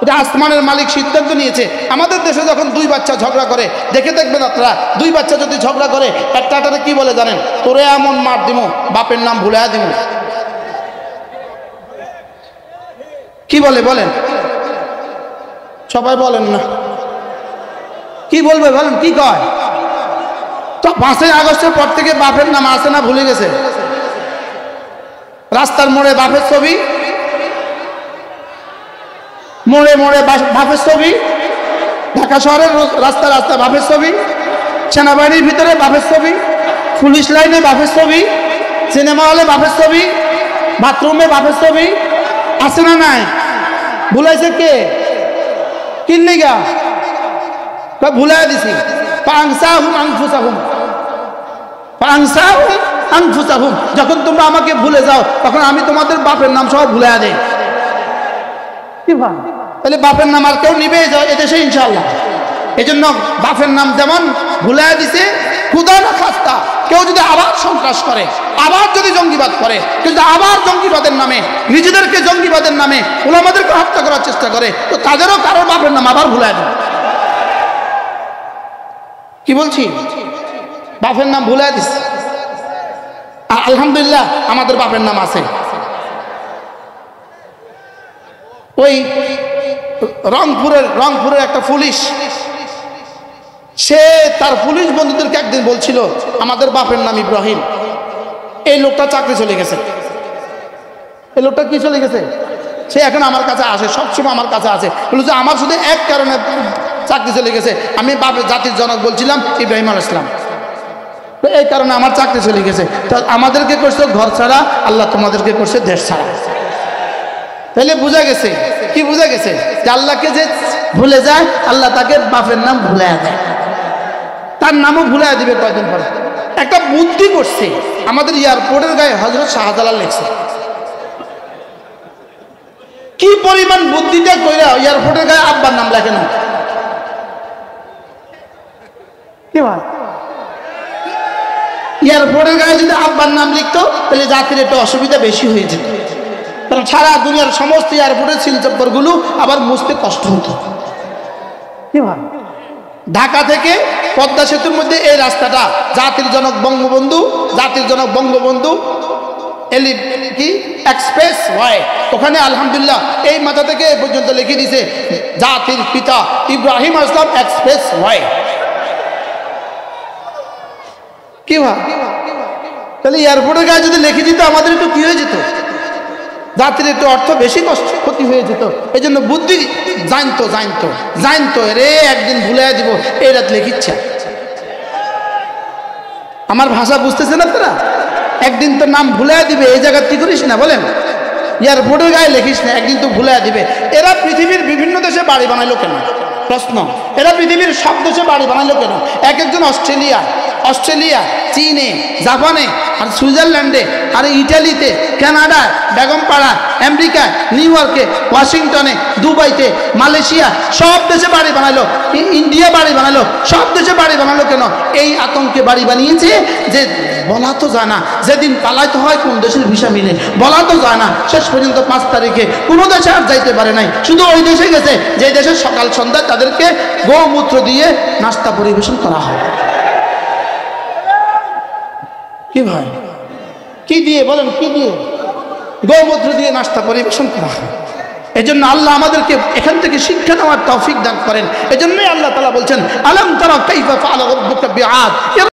S1: এটা আসমানের মালিক সিদ্ধান্ত নিয়েছে। আমাদের দেশে যখন 2 বাচ্চা ঝগড়া করে, দেখে দেখবেন আপনারা, 2 বাচ্চা যদি ঝগড়া করে একটাটারে কি বলে জানেন? তোরে এমন মার দিমু, বাপের নাম ভুলে দিমু। কি বলে বলেন? সবাই বলেন না, কি বলবে বলেন? কি কয়? তো 5 আগস্টের পর থেকে বাপের নাম আছে না ভুলে গেছে? রাস্তার মোড়ে বাপের ছবি, মোড়ে মোড়ে বাপের ছবি, ঢাকা শহরের রাস্তা রাস্তা বাপের ছবি, সেনাবাহিনীর ভিতরে বাপের ছবি, পুলিশ লাইনে বাপের ছবি, সিনেমা হলে বাপের ছবি, বাথরুমে বাপের ছবি। আছে না নাই? ভুলাইছে কে? কিনলি গা ভুলাই দিছি। যখন তোমরা আমাকে ভুলে যাও তখন আমি তোমাদের বাপের নাম সব ভুলাই দেই। কি ভাই, তাহলে বাপের নাম আর কেউ নিবে এদেশে ইনশাআল্লাহ? এই জন্য বাপের নাম যেমন ভুলাই দিছে, খুদা না খাস্তা কেউ যদি আবার সন্ত্রাস করে, আবার যদি জঙ্গিবাদ করে, কেউ যদি আবার জঙ্গিবাদের নামে নিজেদেরকে জঙ্গিবাদের নামে ওলামাদেরকে হত্যা করার চেষ্টা করে, তো তাদেরও কারোর বাপের নাম আবার ভুলাই দেয়। কি বলছি? বাপের নাম ভুলাই দিস। আর আলহামদুলিল্লাহ আমাদের বাপের নাম আছে। ওই রংপুরের একটা পুলিশ, সে তার পুলিশ বন্ধুদেরকে একদিন বলছিল আমাদের বাপের নাম ইব্রাহিম। এই লোকটা চাকরি চলে গেছে। এই লোকটা কি চলে গেছে? সে এখন আমার কাছে আসে, সবসময় আমার কাছে আসে। বলল যে আমার শুধু এক কারণে চাকরি চলে গেছে, আমি বাপের জাতির জনক বলছিলাম ইব্রাহিম আলাইহিস সালাম, এই কারণে আমার চাকরি চলে গেছে। তো আমাদেরকে করছে ঘর ছাড়া, আল্লাহ তোমাদেরকে করছে দেশ ছাড়া। তো তাহলে বোঝা গেছে কি, বোঝা গেছে যে আল্লাহকে যে ভুলে যায় আল্লাহ তাকে বাপের নাম ভুলাই দেয়, তার নামও ভুলাই দিবে কয়েকদিন পরে। একটা বুদ্ধি করছে, আমাদের এয়ারপোর্টের গায়ে হযরত শাহজালাল লিখছে। কি পরিমাণ বুদ্ধিটা কইরা এয়ারপোর্টের গায়ে আব্বার নাম লেখে না? কি ভাই, এয়ারপোর্টের গায়ে যদি আব্বার নাম লিখতো তাহলে জাতির একটু অসুবিধা বেশি হয়ে যেত, কারণ সারা দুনিয়ার সমস্ত এয়ারপোর্টের সিলচাপ্পর গুলো আবার মুছতে কষ্ট হতো। কি ভাই, ঢাকা থেকে পদ্মা সেতুর মধ্যে এই রাস্তাটা জাতির জনক বঙ্গবন্ধু, জাতির জনক বঙ্গবন্ধু কি এক্সপ্রেস ওয়ে, ওখানে আলহামদুলিল্লাহ এই মাথা থেকে এই পর্যন্ত লিখে দিয়েছে জাতির পিতা ইব্রাহিম আলাইহিস সালাম এক্সপ্রেস ওয়ে। কি ভাই, তাহলে এয়ারপোর্টের গায়ে যদি লিখে দিত আমাদের একটু কি হয়ে যেত, জাতির একটু অর্থ বেশি কষ্ট ক্ষতি হয়ে যেত। এই জন্য বুদ্ধি জানতো জানতো জানতো রে একদিন ভুলাই দিব, এই রাত লিখিচ্ছা। আমার ভাষা বুঝতেছেন আপনারা? একদিন তো নাম ভুলাই দিবে, এই জায়গা কি করিস না বলেন, এয়ারপোর্টের গায়ে লিখিস না, একদিন তো ভুলাই দিবে। এরা পৃথিবীর বিভিন্ন দেশে বাড়ি বানাইলো কেন? প্রশ্ন, এরা পৃথিবীর সব দেশে বাড়ি বানাইলো কেন? এক একজন অস্ট্রেলিয়া, চীনে, জাপানে, আর সুইজারল্যান্ডে, আর ইটালিতে, কানাডা, বেগমপাড়া, আমেরিকা, নিউ ইয়র্কে, ওয়াশিংটনে, দুবাইতে, মালয়েশিয়া, সব দেশে বাড়ি বানাইলো, ইন্ডিয়া বাড়ি বানাইলো, সব দেশে বাড়ি বানালো কেন? এই আতঙ্কে বাড়ি বানিয়েছে যে বলা তো যায় না যেদিন পালাইতে হয় কোন দেশের ভিসা মিলে, বলা তো যায় না। শেষ পর্যন্ত 5 তারিখে কোনো দেশে আর যাইতে পারে নাই, শুধু ওই দেশে গেছে যে দেশের সকাল সন্ধ্যা তাদেরকে গোমূত্র দিয়ে নাস্তা পরিবেশন করা হয়। কি ভাই, কি দিয়ে বলেন, কি দিয়ে? গোমূত্র দিয়ে নাস্তা পরিবেশন করা হয়। এই জন্য আল্লাহ আমাদেরকে এখান থেকে শিক্ষা নেওয়ার তৌফিক দান করেন। এই জন্যই আল্লাহ তাআলা বলছেন আলাম তারা কাইফা ফাআলা রাব্বুকা বিআদ।